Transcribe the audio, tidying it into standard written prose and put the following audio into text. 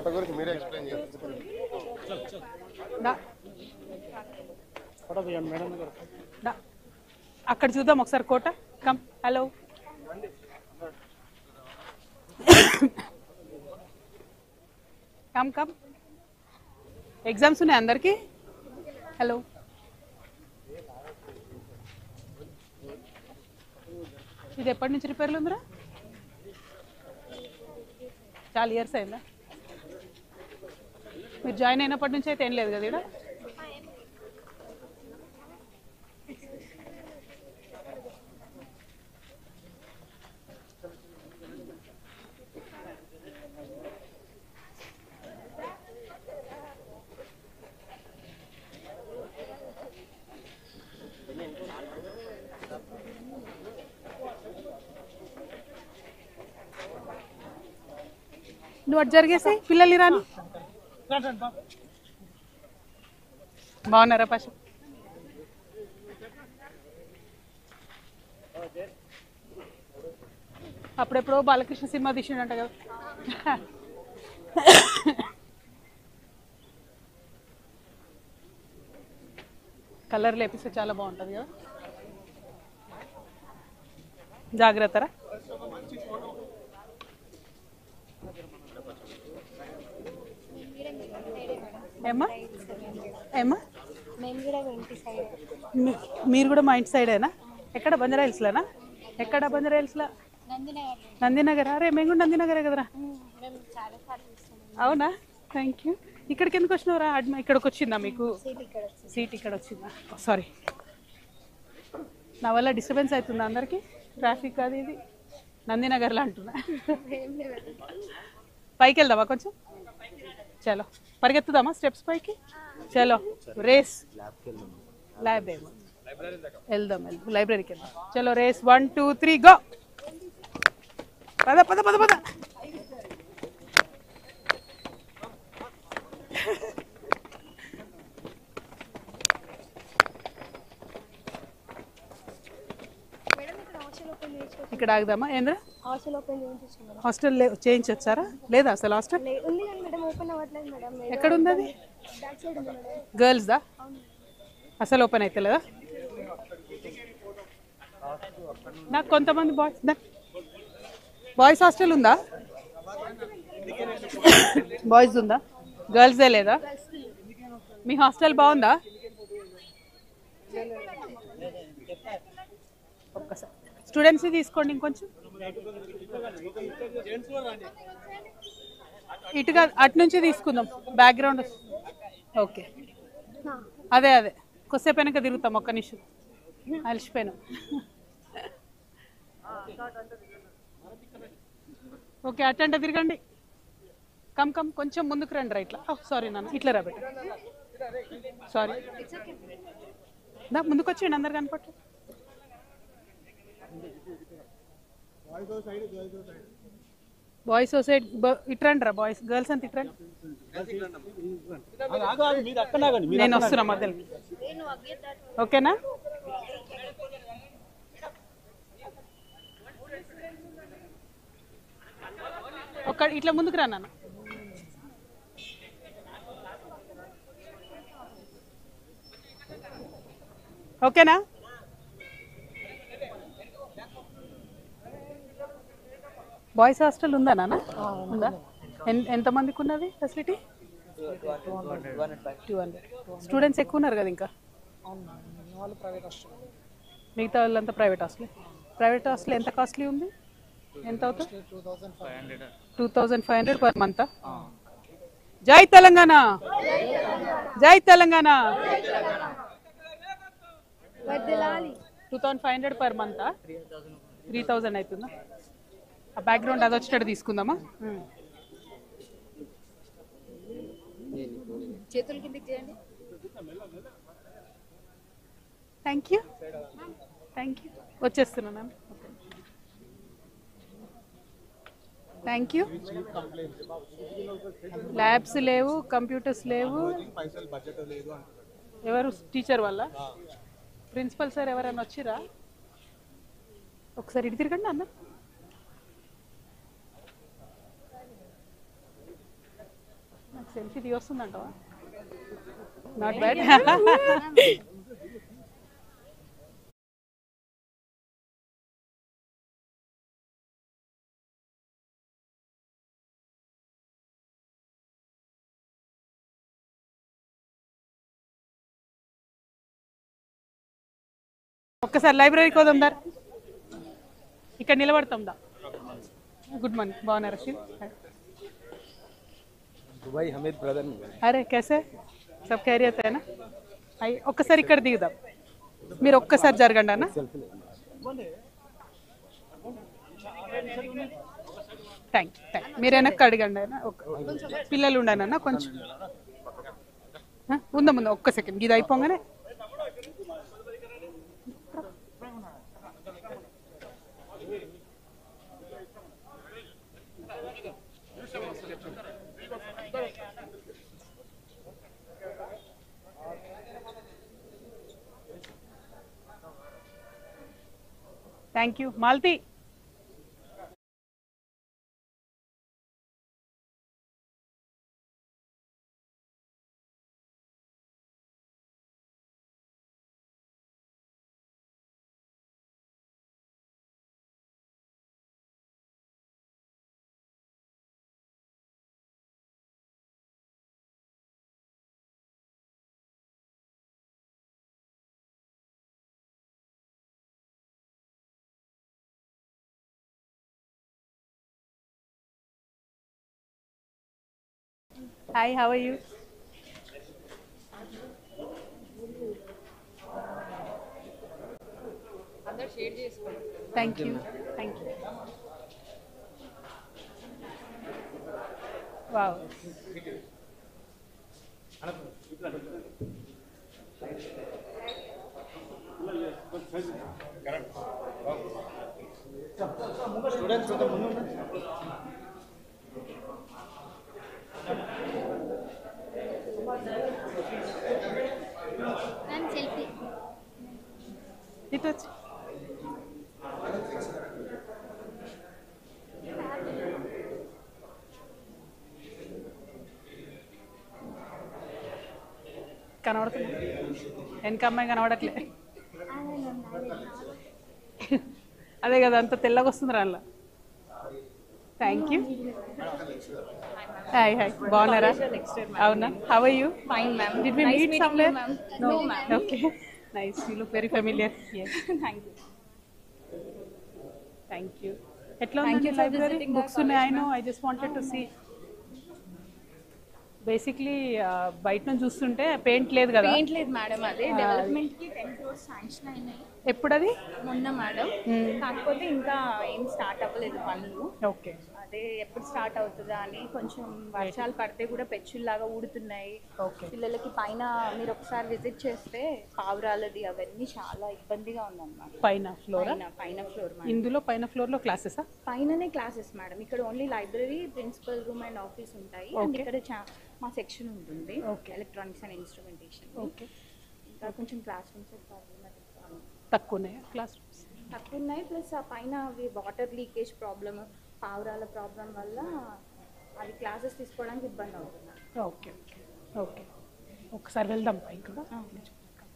కోట గురించి మీరే ఎక్స్ప్లెయిన్ చేస్తారు. అక్కడ చూద్దాం ఒకసారి కోట. Come. Hello, come come. Exams ఉన్నాయి అందరికి. హలో, ఇది ఎప్పటి నుంచి రిపేర్లు ఉందిరా? చాలా ఇయర్స్ అయిందా? మీరు జాయిన్ అయినప్పటి నుంచి అయితే ఏం లేదు కదా ఇక్కడ? నువ్వు అటు జరిగేసి పిల్లలు రాని. బాగున్నారా పశు? అప్పుడెప్పుడో బాలకృష్ణ సినిమా తీసిండంట కదా. కలర్ లేపిస్తే చాలా బాగుంటుంది కదా. జాగ్రత్తరా. ఏమ్మా ఏమ్మా మీరు కూడా మా ఇంటి సైడేనా? ఎక్కడ బంజారా హిల్స్లోనా? ఎక్కడ బంజారా హిల్స్లో? నందినగర్. అరే మేము కూడా నందినగరే కదరా. అవునా, థ్యాంక్ యూ. ఇక్కడికి ఎందుకు వచ్చినావురా? ఇక్కడికి వచ్చిందా మీకు సీట్? ఇక్కడ వచ్చిందా? సారీ, నా వల్ల డిస్టర్బెన్స్ అవుతుందా అందరికి? ట్రాఫిక్ అది ఇది నందినగర్లో అంటున్నా. పైకి వెళ్దామా కొంచెం? చలో పరిగెత్తుదామా స్టెప్స్ పైకి? చలో రేస్. ల్యాబ్ ఏమో వెళ్దాం, లైబ్రరీకి వెళ్దాం. చలో రేస్. 1 2 3 గో. పద పద పద పద. ఇక్కడ ఆగుదామా? ఏంద్రా హాస్టల్ చేయించొచ్చారా? లేదా అసలు హాస్టల్ ఎక్కడ ఉంది? అది గర్ల్స్ దా? అసలు ఓపెన్ అయితే లేదా? నాకు కొంతమంది బాయ్స్ హాస్టల్ ఉందా? బాయ్స్ ఉందా? గర్ల్స్దే లేదా? మీ హాస్టల్ బాగుందా? ఒక్కసారి స్టూడెంట్స్ని తీసుకోండి ఇంకొంచెం. ఇటుగా అటు నుంచి తీసుకుందాం బ్యాక్గ్రౌండ్. ఓకే, అదే అదే కొద్దిసేపు వెనక తిరుగుతాం. ఒక్క నిమిషం, అలసిపోయినాం. ఓకే, అటంట తిరగండి. కమ్ కమ్, కొంచెం ముందుకు రండి. రైట్లా. సారీ నాన్న, ఇట్లా రాబెట్ట. సారీ, ముందుకు వచ్చేయండి, అందరు కనపట్టు. బాయ్స్ సైడ్ ఇట్రండి రా. బాయ్స్ గర్ల్స్ అంత ఇట్రండి. నేను వస్తున్నా మధ్యలో. ఓకేనా? ఒక ఇట్లా ముందుకు రా నాన్న. ఓకేనా? బాయ్స్ హాస్టల్ ఉందా నాన్న? ఉందా? ఎంతమందికి ఉన్నది ఫెసిలిటీ? 200. స్టూడెంట్స్ ఎక్కువ ఉన్నారు కదా ఇంకా. మిగతా వాళ్ళంతా ప్రైవేట్ హాస్టల్. ప్రైవేట్ హాస్టల్ ఎంత కాస్ట్లీ ఉంది? ఎంత అవుతుంది? 2500 పర్ మంత్. జై తెలంగాణ, జై తెలంగాణ. 2500 per month. 3000 అవుతుందా? ఆ బ్యాక్గ్రౌండ్ అది వచ్చేటట్టు తీసుకుందామా? చేతులు కిందకి చేయండి. Thank you, thank you. వచ్చేస్తున్నా మ్యామ్. Thank you. ల్యాబ్స్ లేవు, కంప్యూటర్స్ లేవు. ఎవరు? టీచర్ వల్ల? ప్రిన్సిపల్ సార్ ఎవరైనా వచ్చిరా? ఒకసారి ఇటు తిరగండి అన్న. సెల్ఫీ తీయొస్తుందంటవా? Not bad. ఒక్కసారి లైబ్రరీకి పోదాం దార్. ఇక్కడ నిలబడతాం దా. గుడ్ మార్నింగ్, బాగున్నారు రషీద్? दुबई हमीद ब्रदर అరే कैसे सब खैरियत है ना? అయ్యి ఒక్కసారి ఇక్కడ దిగుదాం. మీరు ఒక్కసారి జరగండి అన్న. Thank you. మీరు వెనక్కి అడగండి అన్న. పిల్లలు ఉండండి అన్న కొంచెం. ఉందా ఒక్క సెకండ్ ఇది అయిపోగానే. Thank you. Malti hi, how are you? Thank you. Thank you. Wow. ఇటు వచ్చి కనబడుతుంది. వెనక అమ్మాయి కనబడట్లే. అదే కదా అంత తెల్లగా వస్తుంది రాళ్ళ. Thank you. హాయ్ హాయ్, బాగున్నారా? అవునా? How are you? Fine, ma'am. Did we Nice meet meeting somewhere? you, ma'am. No, ma'am. Okay. Nice. You look very familiar. Yes. Thank you. Thank you. ఎట్లా Thank ఉంది you for library? visiting our books ఉన్నాయి. I college, no. I just wanted to see. Basically బయట నుంచి చూస్తుంటే paint లేదు కదా. Paint లేదు madam, అదే డెవలప్మెంట్ కి 10 crores శాంక్షన్ అయినాయి ఎప్పుడది? మొన్న మేడం. కాకపోతే ఇంకా ఏం స్టార్ట్ అవ్వలేదు పనులు. ఓకే. అదే ఎప్పుడు స్టార్ట్ అవుతుందా అని కొంచెం వర్షాలు పడితే కూడా పెచ్చుల్లాగా ఊడుతున్నాయి. ఓకే. పిల్లలకి పైన మీరు ఒకసారి విజిట్ చేస్తే పావురాలది అవన్నీ చాలా ఇబ్బందిగా ఉందన్నమాట. పైన ఫ్లోర్. పైన ఫ్లోర్ ఇందులో పైన ఫ్లోర్ లో క్లాసెసా? పైననే క్లాసెస్ మేడం. ఇక్కడ only library, principal room and office ఉంటాయి. అండ్ ఇక్కడ మా సెక్షన్ ఉంటుంది, ఎలక్ట్రానిక్స్ అండ్ ఇన్స్ట్రుమెంటేషన్. ఓకే. ఇంకా కొంచెం క్లాస్ రూమ్స్ తక్కువ ఉన్నాయా క్లాస్ రూమ్స్? తక్కువ ఉన్నాయి. ప్లస్ ఆ పైన వాటర్ లీకేజ్ ప్రాబ్లమ్, పావురాల ప్రాబ్లం వల్ల అవి క్లాసెస్ తీసుకోవడానికి ఇబ్బంది అవుతుంది. Okay okay okay. ఒకసారి వెళ్దాం పైకి కూడా.